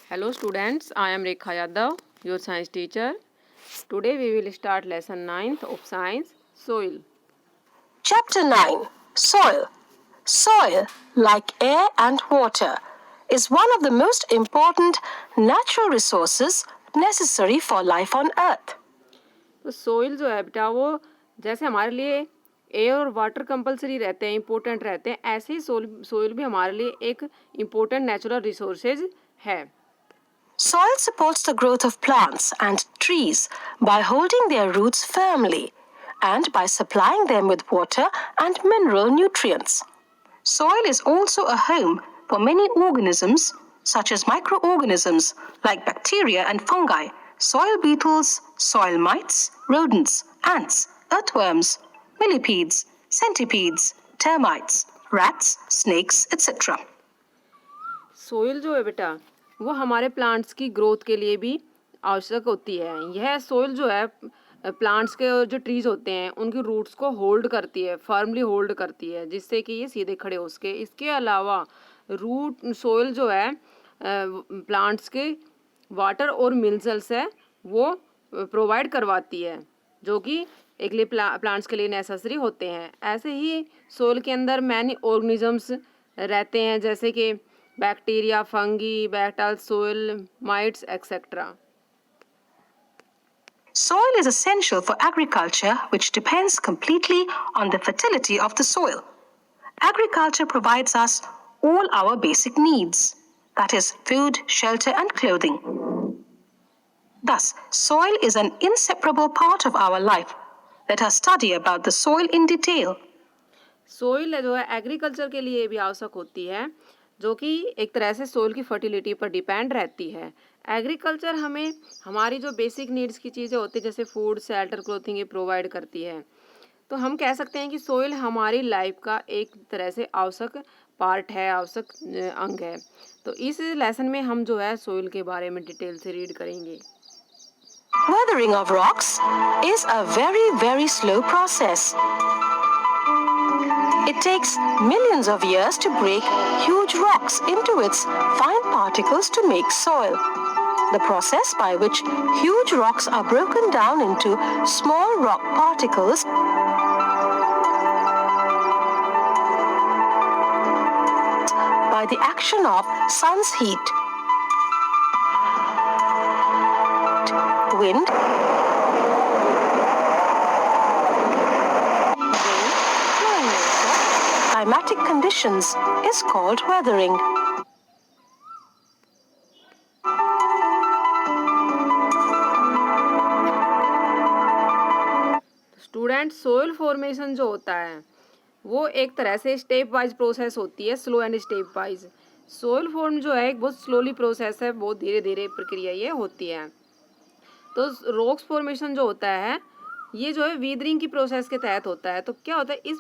Hello students, I am Rekha Yadav, your science teacher. Today we will start lesson 9th of science, soil. Chapter 9 Soil. Soil, like air and water, is one of the most important natural resources necessary for life on earth. तो soil जो है बेटा वो जैसे हमारे लिए air और water compulsory रहते हैं, इम्पोर्टेंट रहते हैं, ऐसे ही सोइल भी हमारे लिए एक इम्पोर्टेंट नेचुरल रिसोर्सेज है. Soil supports the growth of plants and trees by holding their roots firmly and by supplying them with water and mineral nutrients. Soil is also a home for many organisms such as microorganisms like bacteria and fungi, soil beetles, soil mites, rodents, ants, earthworms, millipedes, centipedes, termites, rats, snakes, etc. Soil जो है बेटा वो हमारे plants की growth के लिए भी आवश्यक होती है. यह सोइल जो है प्लांट्स के जो ट्रीज होते हैं उनकी रूट्स को होल्ड करती है, फर्मली होल्ड करती है, जिससे कि ये सीधे खड़े हो सके. इसके अलावा रूट सोइल जो है प्लांट्स के वाटर और मिनरल्स है वो प्रोवाइड करवाती है, जो कि एक लिए प्लांट्स के लिए नेसेसरी होते हैं. ऐसे ही सोइल के अंदर मैनी ऑर्गेनिजम्स रहते हैं, जैसे कि bacteria, fungi, bacterial soil mites etcetera. Soil is essential for agriculture, which depends completely on the fertility of the soil. Agriculture provides us all our basic needs, that is, food, shelter, and clothing. Thus, soil is an inseparable part of our life. Let us study about the soil in detail. Soil जो है agriculture के लिए भी आवश्यक होती है, जो कि एक तरह से सोइल की फर्टिलिटी पर डिपेंड रहती है. एग्रीकल्चर हमें हमारी जो बेसिक नीड्स की चीज़ें होती है जैसे फूड, शेल्टर, क्लोथिंग ये प्रोवाइड करती है. तो हम कह सकते हैं कि सोइल हमारी लाइफ का एक तरह से आवश्यक पार्ट है, आवश्यक अंग है. तो इस लेसन में हम जो है सोइल के बारे में डिटेल से रीड करेंगे. Weathering of rocks is a very slow process. It takes millions of years to break huge rocks into its fine particles to make soil. The process by which huge rocks are broken down into small rock particles by the action of sun's heat, wind, climatic conditions is called weathering. Student, soil formation जो होता है वो एक तरह से step wise process होती है, slow and step wise. Soil form जो है एक बहुत स्लोली प्रोसेस है, बहुत धीरे धीरे प्रक्रिया ये होती है. तो रॉक्स फॉर्मेशन जो होता है ये जो है वीदरिंग की प्रोसेस के तहत होता है. तो क्या होता है इस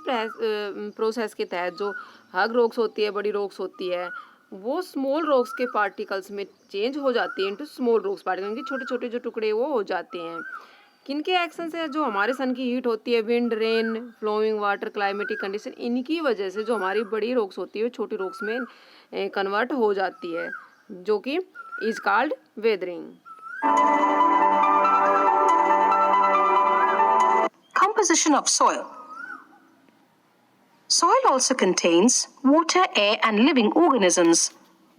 प्रोसेस के तहत जो हग रॉक्स होती है, बड़ी रॉक्स होती है, वो स्मॉल रॉक्स के पार्टिकल्स में चेंज हो जाती है इनटू स्मॉल रॉक्स पार्टिकल. इनके छोटे छोटे जो टुकड़े वो हो जाते हैं. किनके एक्शन से? जो हमारे सन की हीट होती है, wind, rain, flowing water, climatic condition, इनकी वजह से जो हमारी बड़ी रॉक्स होती है वो छोटी रॉक्स में कन्वर्ट हो जाती है, जो कि is called weathering. Composition of soil. Soil also contains water, air, and living organisms.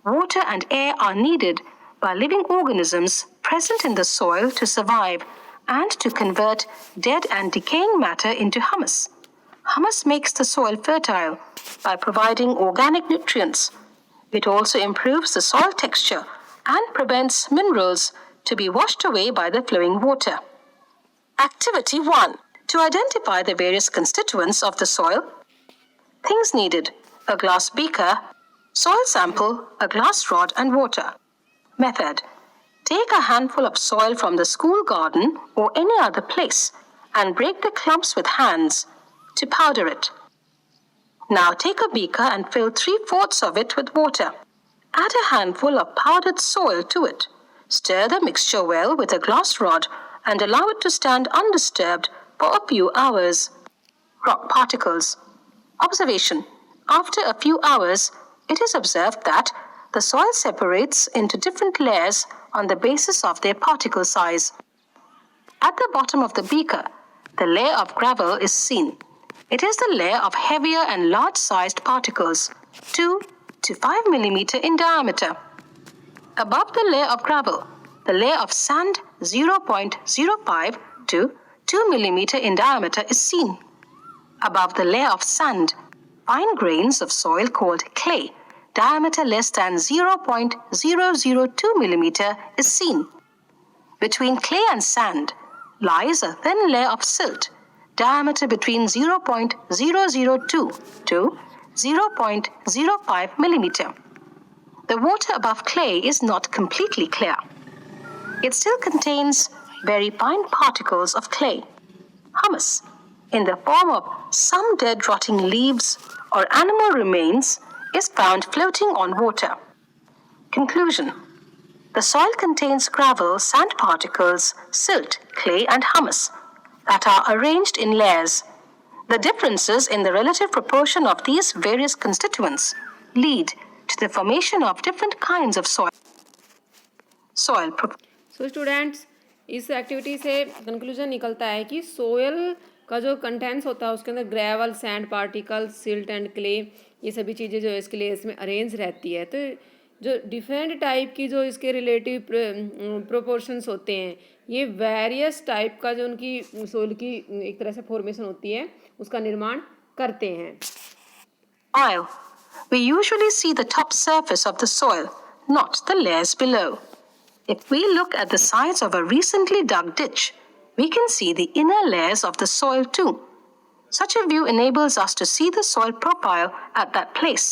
Water and air are needed by living organisms present in the soil to survive and to convert dead and decaying matter into humus. Humus makes the soil fertile by providing organic nutrients. It also improves the soil texture and prevents minerals to be washed away by the flowing water. Activity 1. To identify the various constituents of the soil. Things needed: a glass beaker, soil sample, a glass rod, and water. Method: take a handful of soil from the school garden or any other place and break the clumps with hands to powder it. Now take a beaker and fill 3/4 of it with water. Add a handful of powdered soil to it. Stir the mixture well with a glass rod and allow it to stand undisturbed for a few hours. Rock particles. Observation. After a few hours, it is observed that the soil separates into different layers on the basis of their particle size. At the bottom of the beaker, the layer of gravel is seen. It is the layer of heavier and large-sized particles, 2 to 5 mm in diameter. Above the layer of gravel, the layer of sand 0.05 to 2 mm in diameter is seen. Above the layer of sand, fine grains of soil called clay, diameter less than 0.002 mm is seen. Between clay and sand lies a thin layer of silt, diameter between 0.002 to 0.05 mm. The water above clay is not completely clear. It still contains very fine particles of clay, humus, in the form of some dead rotting leaves or animal remains, is found floating on water. Conclusion: the soil contains gravel, sand particles, silt, clay, and humus that are arranged in layers. The differences in the relative proportion of these various constituents lead to the formation of different kinds of soil. So students, इस activity से conclusion निकलता है कि soil का जो contents होता है उसके अंदर gravel, sand particle, silt and clay, ये सभी चीज़ें जो है इसके लिए इसमें अरेंज रहती है। तो जो डिफरेंट टाइप की जो इसके रिलेटिव प्रोपोर्शंस होते हैं, ये वेरियस टाइप का जो उनकी सोयल की एक तरह से फॉर्मेशन होती है उसका निर्माण करते हैं। Soil. We usually see the top surface of the soil, not the layers below. If we look at the sides of a recently dug ditch, we can see the inner layers of the soil too. Such a view enables us to see the soil profile at that place.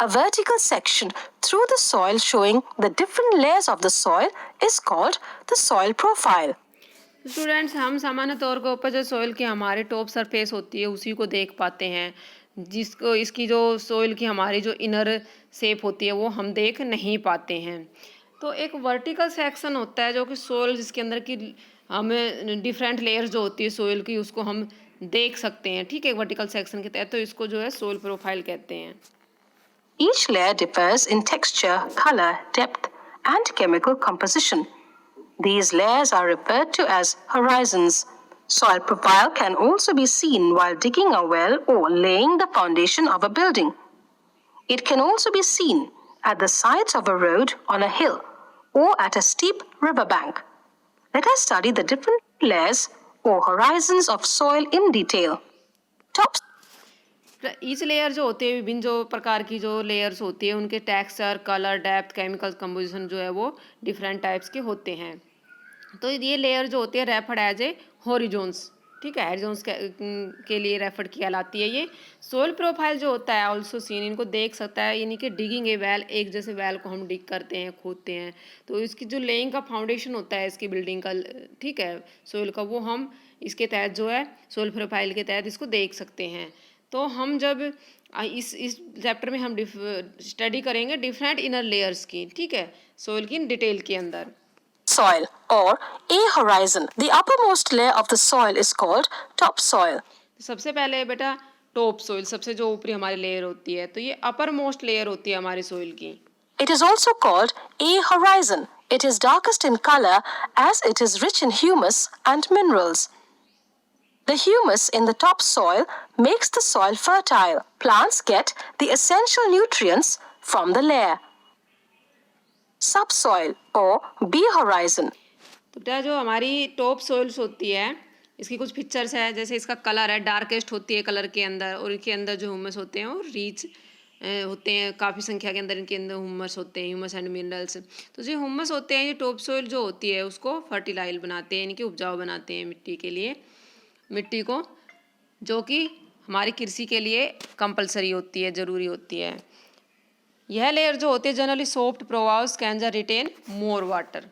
A vertical section through the soil showing the different layers of the soil is called the soil profile. Students, हम सामान्य तौर के ऊपर जो soil की हमारे top surface होती है उसी को देख पाते हैं, जिसको इसकी जो सोइल की हमारी जो इनर शेप होती है वो हम देख नहीं पाते हैं। तो एक वर्टिकल सेक्शन होता है जो कि सोइल जिसके अंदर की हमें डिफरेंट लेयर्स जो होती है सोइल की उसको हम देख सकते हैं। ठीक है, वर्टिकल सेक्शन के तहत तो इसको जो है सोइल प्रोफाइल कहते हैं। Each layer differs in texture, color, depth, and chemical composition. These layers are referred to as horizons. Soil profile can also be seen while digging a well or laying the foundation of a building. It can also be seen at the sides of a road on a hill or at a steep riverbank. Let us study the different layers or horizons of soil in detail. Top each layer जो होते हैं, विभिन्न जो प्रकार की जो layers होती है उनके texture, colour, depth, chemical composition जो है वो डिफरेंट टाइप्स के होते हैं। तो ये लेयर जो होती है रेफर्ड एज ए हॉरिजॉन्स, ठीक है, हॉरिजॉन्स के लिए रेफर्ड किया लाती है। ये सोइल प्रोफाइल जो होता है ऑल्सो सीन, इनको देख सकता है, यानी कि डिगिंग ए वेल, एक जैसे वेल को हम डिग करते हैं, खोदते हैं, तो इसकी जो लेइंग का फाउंडेशन होता है इसकी बिल्डिंग का, ठीक है, सोइल का, वो हम इसके तहत जो है सोइल प्रोफाइल के तहत इसको देख सकते हैं। तो हम जब इस चैप्टर में हम स्टडी करेंगे डिफरेंट इनर लेयर्स की, ठीक है, सोइल की डिटेल के अंदर। soil or a horizon. The uppermost layer of the soil is called topsoil. सबसे पहले बेटा टॉप सोइल, सबसे जो ऊपरी हमारी लेयर होती है, तो ये अपर मोस्ट लेयर होती है हमारी सोइल की। It is also called a horizon. It is darkest in color as it is rich in humus and minerals. The humus in the topsoil makes the soil fertile. Plants get the essential nutrients from the layer. Subsoil or B horizon. तो बेटा जो हमारी top soils होती है इसकी कुछ pictures है, जैसे इसका कलर है, डार्केस्ट होती है कलर के अंदर, और इनके अंदर जो ह्यूमस होते हैं वो रिच होते हैं, काफ़ी संख्या के अंदर इनके अंदर ह्यूमस होते हैं, ह्यूमस एंड मिनरल्स। तो जो ह्यूमस होते हैं ये टॉप सोइल जो होती है उसको फर्टिलाइल बनाते हैं, यानी कि उपजाऊ बनाते हैं मिट्टी के लिए, मिट्टी को, जो कि हमारी कृषि के लिए कंपलसरी होती है, ज़रूरी होती है। यह लेयर जो होती है generally soft porous can retain more water.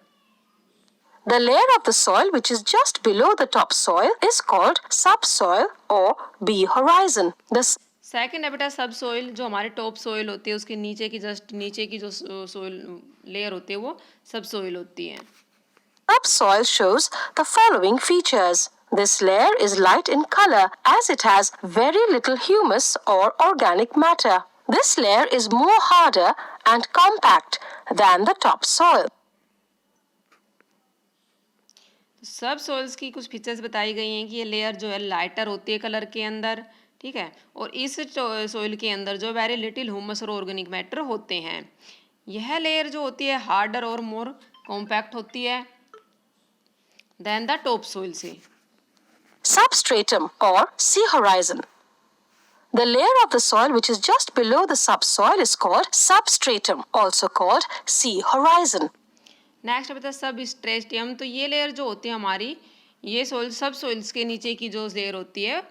The layer of the soil which is just below the topsoil is called subsoil or B horizon. The second है बेटा सब सोइल, जो हमारे टॉप सोइल होती है उसके नीचे की जस्ट नीचे की जो सोइल लेयर होती है वो सब सोइल होती है। subsoil shows the following features. This layer is light in color as it has very little humus or organic matter. This layer is more harder and compact than the top soil. सब soils की कुछ features बताई गई हैं कि ये layer जो है लाइटर होती है कलर के अंदर, ठीक है, और इस सोइल के अंदर जो वेरी लिटिल ह्यूमस और ऑर्गेनिक मैटर होते हैं। यह लेयर जो होती है हार्डर और मोर कॉम्पैक्ट होती है देन द टॉप सोइल से। Substratum or sea horizon. The layer of the soil which is just below the subsoil is called substratum, also called sea horizon. Next बता सब स्ट्रेटियम। तो ये लेयर जो होती है हमारी, ये सोइल सब सोइल्स के नीचे की जो लेयर होती है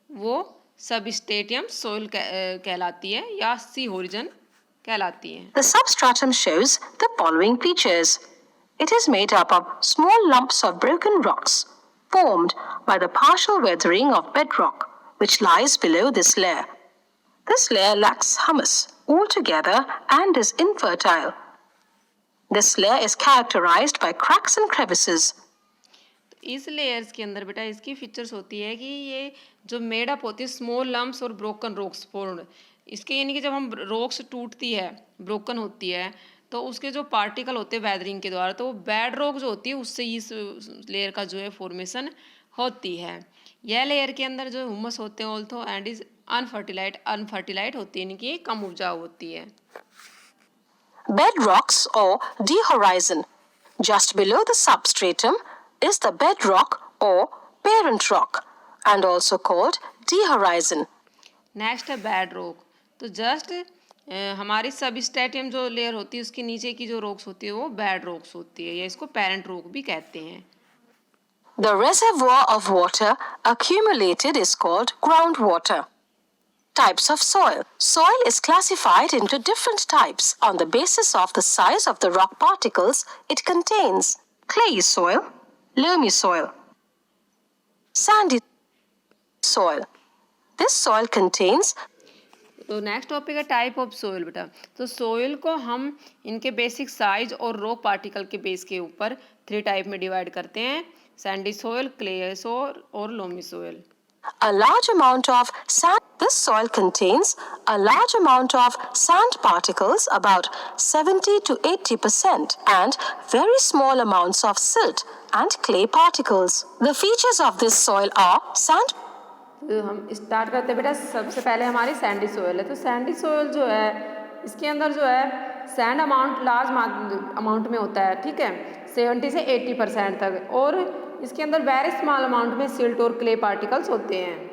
वो सब स्ट्रेटियम सोइल कहलाती है या सी होरिजन कहलाती है। The substratum shows the following features. It is made up of small lumps of broken rocks formed by the partial weathering of bedrock which lies below this layer. This layer lacks humus altogether and is infertile. This layer is characterized by cracks and crevices. इस layers के अंदर बेटा इसकी features होती है कि ये जो मेड अप होती है स्मॉल लम्प्स और ब्रोकन रॉक्स फॉर्म्ड। इसके यानी कि जब हम रॉक्स टूटती है, ब्रोकन होती है, तो उसके जो पार्टिकल होते हैं वेदरिंग के द्वारा, तो वो बेड रॉक जो होती है उससे इस लेयर का जो है फॉर्मेशन होती है। यह लेयर के अंदर जो ह्यूमस होते हैं ऑल्थो एंड इज अनफर्टिलाइट होती है, यानी कि कम उपजाऊ होती है। Bedrocks or dehorizon. Just below the substratum is the bedrock or parent rock and also called dehorizon. Next है बेड रॉक। तो जस्ट हमारी सबस्ट्रेटियम जो लेयर होती है उसके नीचे की जो रॉक्स होती है वो बेड रॉक्स होती है या इसको पेरेंट रॉक भी कहते हैं। The reservoir of water accumulated is called groundwater. Types of soil. Soil is classified into different types on the basis of the size of the rock particles it contains. Clayey soil, loamy soil, sandy soil. This soil contains तो next topic है type of soil बेटा। तो soil को हम इनके basic size और rock particle के base के ऊपर 3 टाइप में डिवाइड करते हैं, सैंडी सोइल, क्ले सोइल और loamy soil. a large amount of sand. This soil contains a large amount of sand particles, about 70 to 80%, and very small amounts of silt and clay particles. The features of this soil are sand. तो हम start करते हैं बेटा। सबसे पहले हमारी Sandy soil है। तो सैंडी सोइल जो है इसके अंदर जो है सैंड अमाउंट लार्ज अमाउंट में होता है, ठीक है, 70 से 80% तक, और इसके अंदर वेरी स्मॉल अमाउंट में सिल्ट और क्ले पार्टिकल्स होते हैं।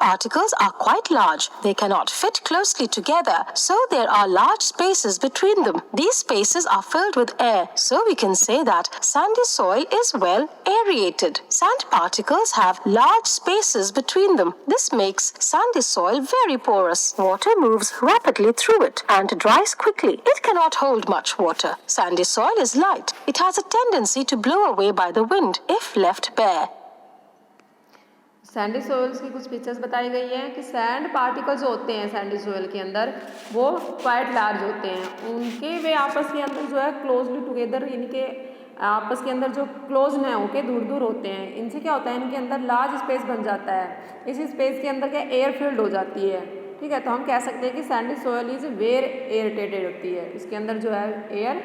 Particles are quite large. They cannot fit closely together, so there are large spaces between them. These spaces are filled with air, so we can say that sandy soil is well aerated. Sand particles have large spaces between them. This makes sandy soil very porous. Water moves rapidly through it and dries quickly. It cannot hold much water. Sandy soil is light. It has a tendency to blow away by the wind if left bare. Sandy soils की कुछ features बताई गई हैं कि sand particles जो होते हैं Sandy soil के अंदर वो क्वाइट लार्ज होते हैं। उनके वे आपस के अंदर जो है क्लोजली टुगेदर, इनके आपस के अंदर जो क्लोज न होके दूर दूर होते हैं। इनसे क्या होता है, इनके अंदर लार्ज स्पेस बन जाता है। इस स्पेस के अंदर क्या एयर फील्ड हो जाती है, ठीक है। तो हम कह सकते हैं कि सैंडी सोइल इज वेर एयरटेटेड होती है, इसके अंदर जो है एयर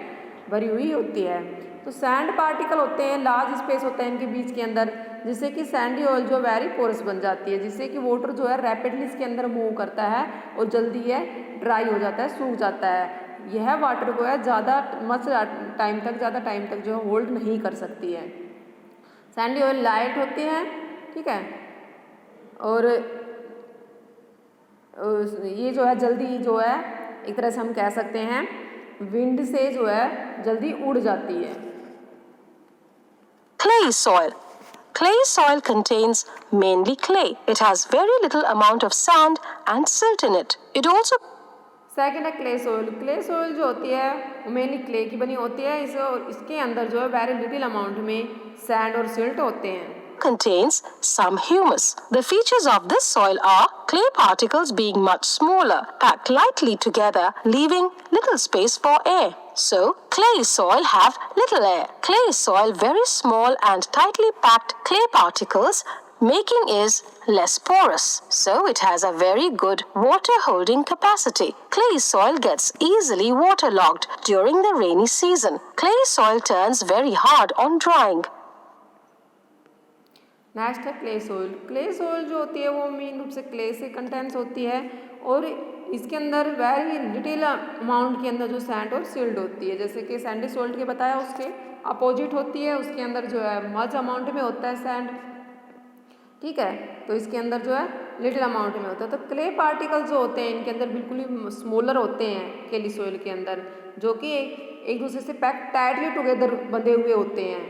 भरी हुई होती है। तो सैंड पार्टिकल होते हैं, लार्ज स्पेस होता है इनके बीच के अंदर, जिससे कि सैंडी ऑयल जो वेरी पोरस बन जाती है, जिससे कि वाटर जो है रैपिडली इसके अंदर मूव करता है और जल्दी ये ड्राई हो जाता है, सूख जाता है। यह वाटर को है ज़्यादा ज़्यादा टाइम तक जो है होल्ड नहीं कर सकती है। सैंडी ऑयल लाइट होती है, ठीक है, और ये जो है जल्दी जो है एक तरह से हम कह सकते हैं विंड से जो है जल्दी उड़ जाती है। Clay soil. Clay soil contains mainly clay. It has very little amount of sand and silt in it. It also second है क्ले सोइल। क्ले सोइल जो होती है वो मेनली क्ले की बनी होती है। इसके अंदर जो है वेरी लिटिल अमाउंट में सैंड और सिल्ट होते हैं। contains some humus. The features of this soil are clay particles being much smaller, packed lightly together, leaving little space for air. So, clay soil have little air. Clay soil very small and tightly packed clay particles making is less porous, so it has a very good water holding capacity. Clay soil gets easily waterlogged during the rainy season. Clay soil turns very hard on drying. Next है clay soil. Clay soil जो होती है वो main रूप से clay से contents होती है और इसके अंदर वेरी लिटिल अमाउंट के अंदर जो सैंड और सिल्ट होती है, जैसे कि सैंडी सोल्ट के बताया उसके अपोजिट होती है, उसके अंदर जो है मच अमाउंट में होता है सैंड, ठीक है, तो इसके अंदर जो है लिटिल अमाउंट में होता है। तो क्ले पार्टिकल्स जो होते हैं इनके अंदर बिल्कुल ही स्मॉलर होते हैं क्ले सोइल के अंदर, जो कि एक दूसरे से पैक टाइटली टुगेदर बंधे हुए होते हैं,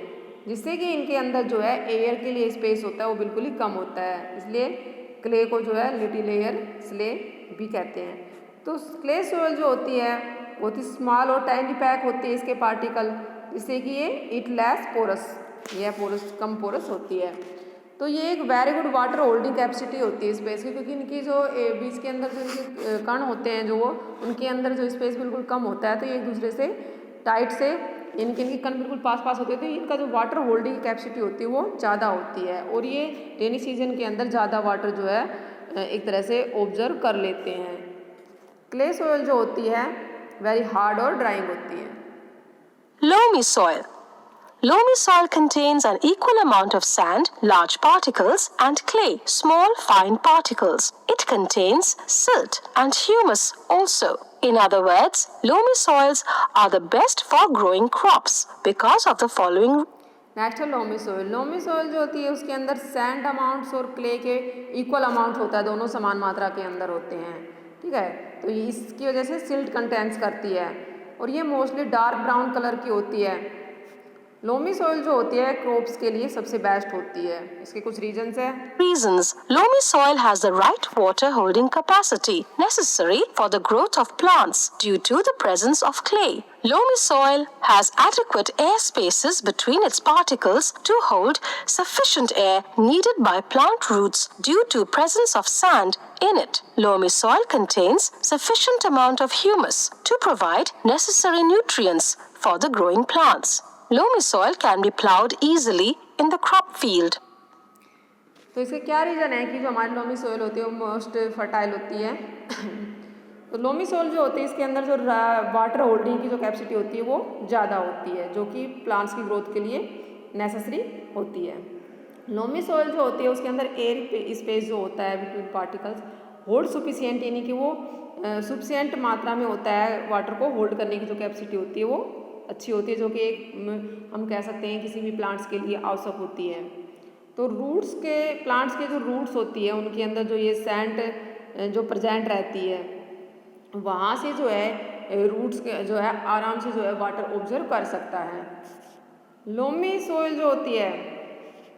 जिससे कि इनके अंदर जो है एयर के लिए स्पेस होता है वो बिल्कुल ही कम होता है, इसलिए क्ले को जो है लिटिल एयर स्ले भी कहते हैं। तो क्ले सोइल जो होती है बहुत ही स्मॉल और टाइनी पैक होती है इसके पार्टिकल, जिससे कि ये इट लेस पोरस, यह पोरस कम पोरस होती है। तो ये एक very good water holding capacity होती है स्पेस की, क्योंकि इनकी जो बीच के अंदर जो इनके कण होते हैं जो वो उनके अंदर जो स्पेस बिल्कुल कम होता है, तो ये एक दूसरे से टाइट से इनके कण बिल्कुल पास पास होते हैं, तो इनका जो वाटर होल्डिंग कैपेसिटी होती है वो ज़्यादा होती है और ये रेनी सीजन के अंदर ज़्यादा वाटर जो है एक तरह से ऑब्जर्व कर लेते हैं। क्ले सोइल जो होती है वेरी हार्ड और ड्राइंग होती है। Loamy soil. Loamy soil contains an equal amount of sand, large particles, and clay, small fine particles. It contains silt and humus also. In other words, loamy soils are the best for growing crops because of the following. Next है loamy soil. Loamy soil जो होती है उसके अंदर sand amounts और clay के equal amount होता है, दोनों समान मात्रा के अंदर होते हैं, ठीक है, तो ये इसकी वजह से सिल्ट कंटेंट्स करती है और ये मोस्टली डार्क ब्राउन कलर की होती है। लोमी सोइल जो होती है क्रॉप्स के लिए सबसे बेस्ट होती है, इसके कुछ रीजंस है। Reasons. Loamy soil has the right water holding capacity necessary for the growth of plants due to the presence of clay. Loamy soil has adequate air spaces between its particles to hold sufficient air needed by plant roots due to presence of sand in it. Loamy soil contains sufficient amount of humus to provide necessary nutrients for the growing plants. Loamy soil can be plowed easily in the crop field. तो इसके क्या reason है कि जो हमारी loamy soil होती है वो मोस्ट फर्टाइल होती है। तो लोमी सोइल जो होती है इसके अंदर जो वाटर होल्डिंग की जो कैपेसिटी होती है वो ज़्यादा होती है, जो कि प्लांट्स की ग्रोथ के लिए नेसेसरी होती है। लोमी सोइल जो होती है उसके अंदर एयर स्पेस जो होता है बिटवीन पार्टिकल्स होल्ड सुफिशियंट, यानी कि वो सुफिशियंट मात्रा में होता है, वाटर को होल्ड करने की जो कैपेसिटी होती है वो अच्छी होती है, जो कि एक हम कह सकते हैं किसी भी प्लांट्स के लिए आवश्यक होती है। तो प्लांट्स के जो रूट्स होती है उनके अंदर जो ये सैंड जो प्रेजेंट रहती है वहाँ से जो है रूट्स जो है आराम से जो है वाटर ऑब्जर्व कर सकता है। लोमी सोइल जो होती है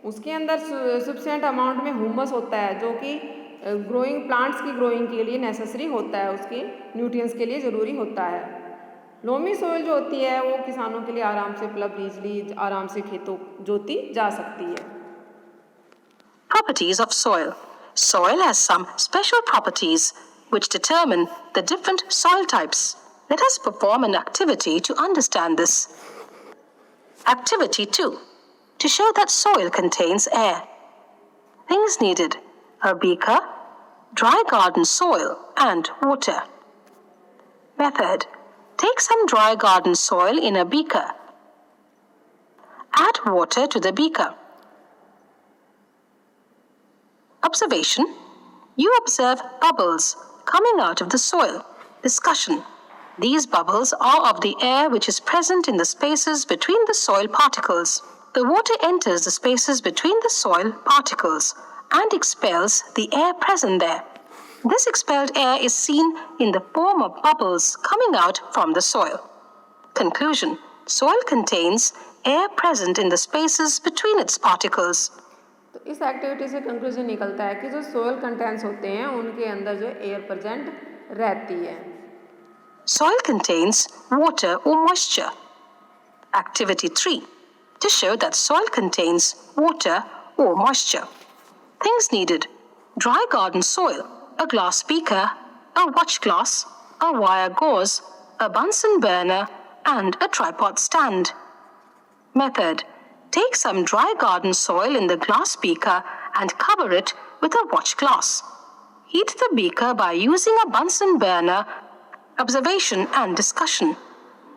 उसके अंदर सफिशिएंट अमाउंट में ह्यूमस होता है, जो कि प्लांट्स की ग्रोइंग के लिए नेसेसरी होता है, उसके न्यूट्रिएंट्स के लिए ज़रूरी होता है। लोमी सोइल जो होती है वो किसानों के लिए आराम से उपलब्ध, इजली आराम से खेतों जोती जा सकती है। Properties of soil. Soil has some special properties which determine the different soil types. Let us perform an activity to understand this. Activity 2. To show that soil contains air. Things needed: a beaker, dry garden soil, and water. Method. Take some dry garden soil in a beaker. Add water to the beaker. Observation. You observe bubbles coming out of the soil. Discussion. These bubbles are of the air which is present in the spaces between the soil particles. The water enters the spaces between the soil particles and expels the air present there. This expelled air is seen in the form of bubbles coming out from the soil. Conclusion. Soil contains air present in the spaces between its particles. तो इस activity से conclusion निकलता है कि जो soil contents होते हैं उनके अंदर जो एयर प्रेजेंट रहती है। Soil contains water or moisture. Activity 3. To show that soil contains water or moisture. Things needed: dry garden soil, a glass beaker, a watch glass, a wire gauze, a Bunsen burner, and a tripod stand. Method. Take some dry garden soil in the glass beaker and cover it with a watch glass. Heat the beaker by using a Bunsen burner. Observation and discussion.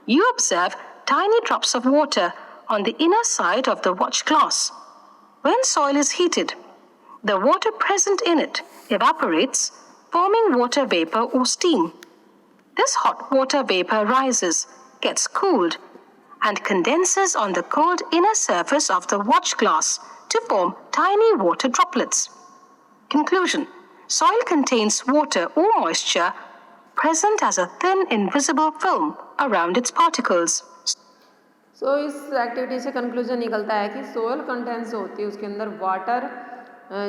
You observe tiny drops of water on the inner side of the watch glass. When soil is heated, the water present in it evaporates, forming water vapor or steam. This hot water vapor rises, gets cooled, and condenses on the cold inner surface of the watch glass to form tiny water droplets. Conclusion. Soil contains water or moisture present as a thin invisible film around its particles. सो इस activity से conclusion निकलता है कि soil contents जो होती है उसके अंदर वाटर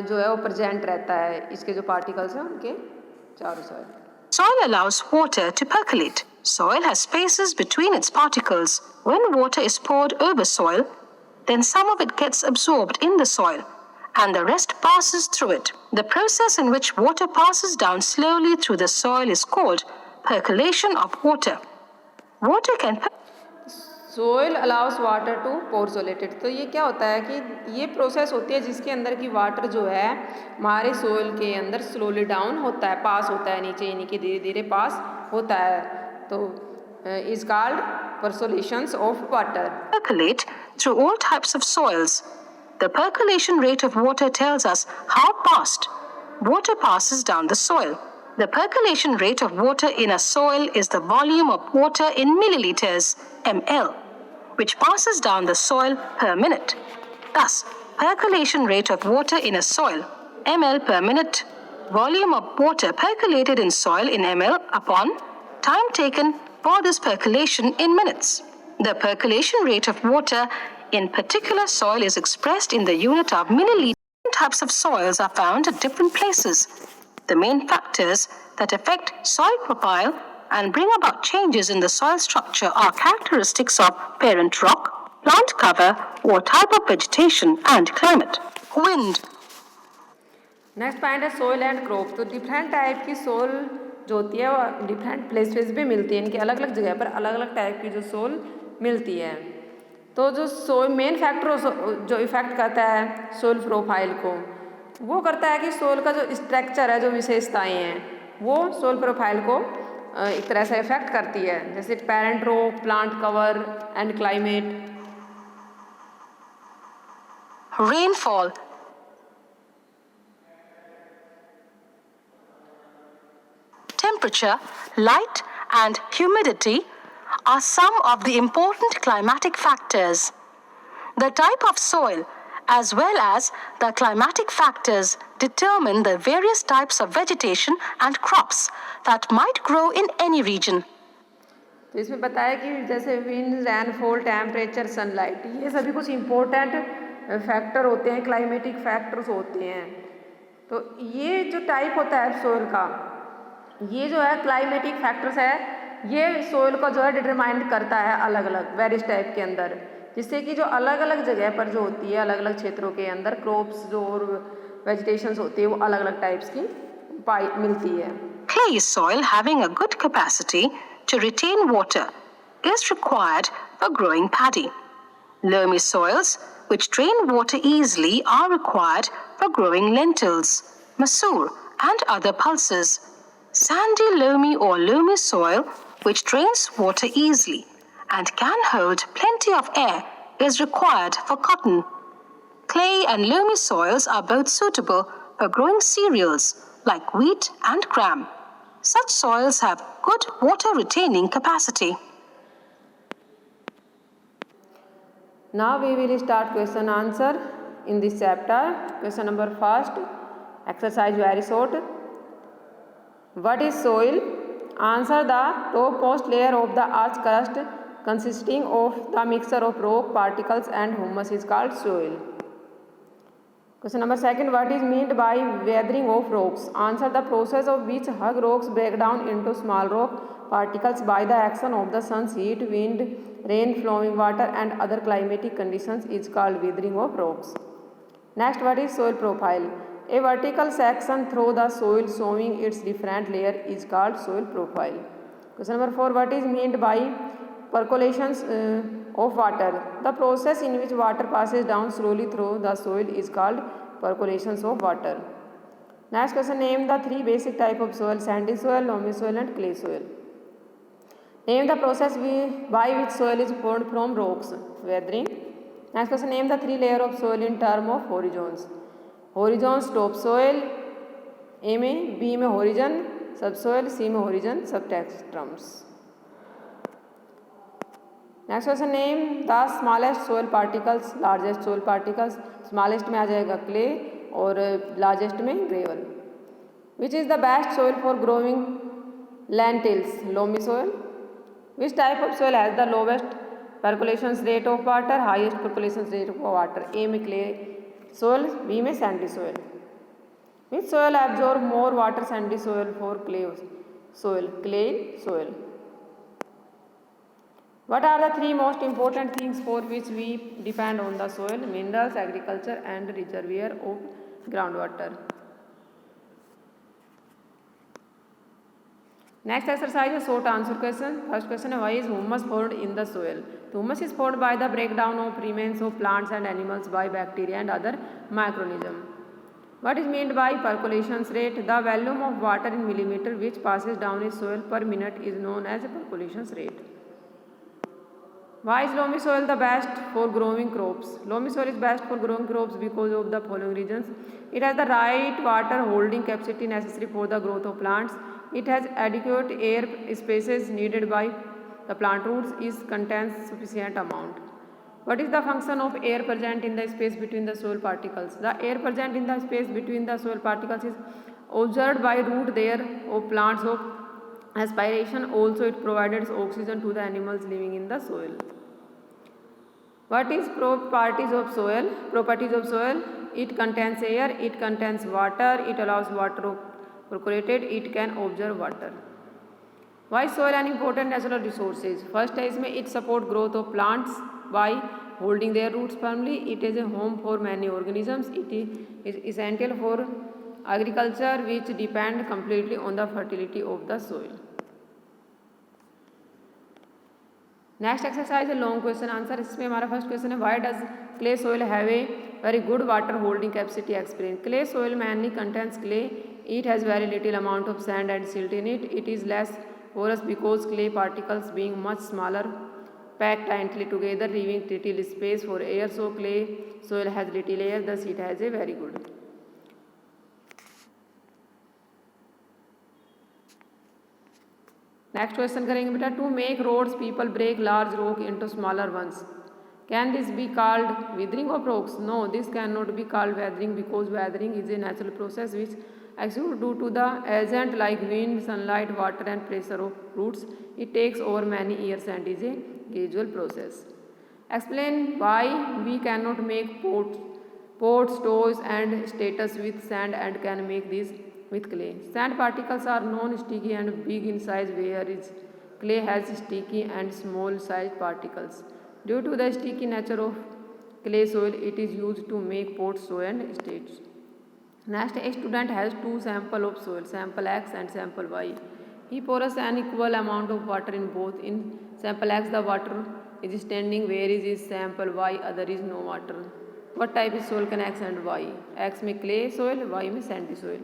जो है वो प्रेजेंट रहता है, इसके जो पार्टिकल्स हैं उनके चारों side. Soil allows water to percolate. Soil has spaces between its particles. When water is poured over soil, then some of it gets absorbed in the soil, and the rest passes through it. The process in which water passes down slowly through the soil is called percolation of water. Water can soil allows water to percolated. तो ये क्या होता है कि ये process होती है जिसके अंदर की वाटर जो है हमारे सोयल के अंदर स्लोली डाउन होता है, पास होता है नीचे, यानी कि धीरे धीरे पास होता है. तो is called percolations of water. Percolate through all types of soils. The percolation rate of water tells us how fast water passes down the soil. The percolation rate of water in a soil is the volume of water in milliliters, ml, which passes down the soil per minute. Thus, percolation rate of water in a soil, ml per minute, volume of water percolated in soil in ml upon time taken for this percolation in minutes. The percolation rate of water in particular soil is expressed in the unit of milliliters. Different types of soils are found at different places. The main factors that affect soil profile and bring about changes in the soil structure are characteristics of parent rock, plant cover or type of vegetation and climate. Wind. Next point है soil and crop. तो different type की soul जो होती है वो different places पे मिलती है, इनकी अलग अलग जगह पर अलग अलग टाइप की जो सोल मिलती है. तो जो सोल मेन फैक्टर जो इफेक्ट करता है सोल प्रोफाइल को, वो करता है कि सोल का जो स्ट्रक्चर है, जो विशेषताएं हैं, वो सोल प्रोफाइल को एक तरह से इफेक्ट करती है, जैसे parent rock, plant cover and climate. Rainfall. Temperature, light, and humidity are some of the important climatic factors. The type of soil, as well as the climatic factors, determine the various types of vegetation and crops that might grow in any region. तो इसमें बताया कि जैसे wind, रैनफॉल, temperature, sunlight, ये सभी कुछ important factor होते हैं, क्लाइमेटिक फैक्टर्स होते हैं. तो ये जो टाइप होता है सोइल का, ये जो है क्लाइमेटिक फैक्टर्स है, ये सोइल को जो है डिटरमाइन करता है अलग अलग वेरियस टाइप के अंदर, जिससे कि जो अलग अलग जगह पर जो होती है, अलग अलग क्षेत्रों के अंदर क्रॉप्स जो और वेजिटेशंस होती है वो अलग अलग टाइप्स की पाई मिलती है. Clay soil having a good capacity to retain water is required for growing paddy. Loamy soils, which drain water easily, are required for growing lentils, masoor, and other pulses. Sandy, loamy, or loamy soil, which drains water easily and can hold plenty of air, is required for cotton. Clay and loamy soils are both suitable for growing cereals like wheat and gram. Such soils have good water-retaining capacity. Now we will start question answer in this chapter. Question number first, exercise very short. What is soil? Answer: the topmost layer of the earth's crust consisting of the mixture of rock particles and humus is called soil. Question number second, what is meant by weathering of rocks? Answer: the process of which hard rocks break down into small rock particles by the action of the sun's heat, wind, rain, flowing water and other climatic conditions is called weathering of rocks. Next, what is soil profile? A vertical section through the soil showing its different layer is called soil profile. Question number 4, what is meant by percolations of water? The process in which water passes down slowly through the soil is called percolations of water. Next question, name the three basic type of soil: sandy soil, loamy soil and clay soil. Name the process by which soil is formed from rocks. Weathering. Next question, name the three layers of soil in terms of horizons. Horizons, topsoil, A में, B में horizon, subsoil, C में horizon, substratum. Next question, name the smallest soil particles, largest soil particles. Smallest में आ जाएगा clay और largest में gravel. Which is the best soil for growing lentils? Loamy soil. Which type of soil has the lowest percolation rate of water, highest percolation rate of water? A में clay soil, B में sandy soil. Which soil absorb more water? Sandy soil for clay soil, clay soil. What are the three most important things for which we depend on the soil? Minerals, agriculture and reservoir of groundwater. Next exercise is short answer question. First question is, why is humus formed in the soil? Humus is formed by the breakdown of remains of plants and animals by bacteria and other microorganisms. What is meant by percolation rate? The volume of water in millimeter which passes down a soil per minute is known as percolation rate. Why is loamy soil the best for growing crops? Loamy soil is best for growing crops because of the following reasons. It has the right water holding capacity necessary for the growth of plants. It has adequate air spaces needed by the plant roots. It contains sufficient amount. What is the function of air present in the space between the soil particles? The air present in the space between the soil particles is observed by root there of plants of aspiration. Also it provides oxygen to the animals living in the soil. What is properties of soil? Properties of soil: it contains air, it contains water, it allows water to percolate, it can absorb water. Why soil an important natural resources? First is it support growth of plants by holding their roots firmly. It is a home for many organisms. It is essential for agriculture which depend completely on the fertility of the soil. Next exercise है long question answer. इसमें हमारा first question है, why does clay soil have a very good water holding capacity? Explain. Clay soil mainly contains clay. It has very little amount of sand and silt in it. It is less porous because clay particles being much smaller pack tightly together, leaving little space for air. So clay soil has little air, thus it has a very good. Next question करेंगे बेटा, to make roads people break large rock into smaller ones. Can this be called weathering of rocks? No, this cannot be called weathering because weathering is a natural process which occurs due to the agent like wind, sunlight, water and pressure of roots. It takes over many years and is a gradual process. Explain why we cannot make pots, toys and statues with sand and can make these with clay. Sand particles are non-sticky and big in size, whereas clay has sticky and small sized particles. Due to the sticky nature of clay soil, it is used to make pots, toys and statues. Next, a student has two samples of soil, sample X and sample Y. He pours an equal amount of water in both. In sample X, the water is standing, whereas in sample Y, other is no water. What type of soil can X and Y? X में clay soil, Y में sandy soil.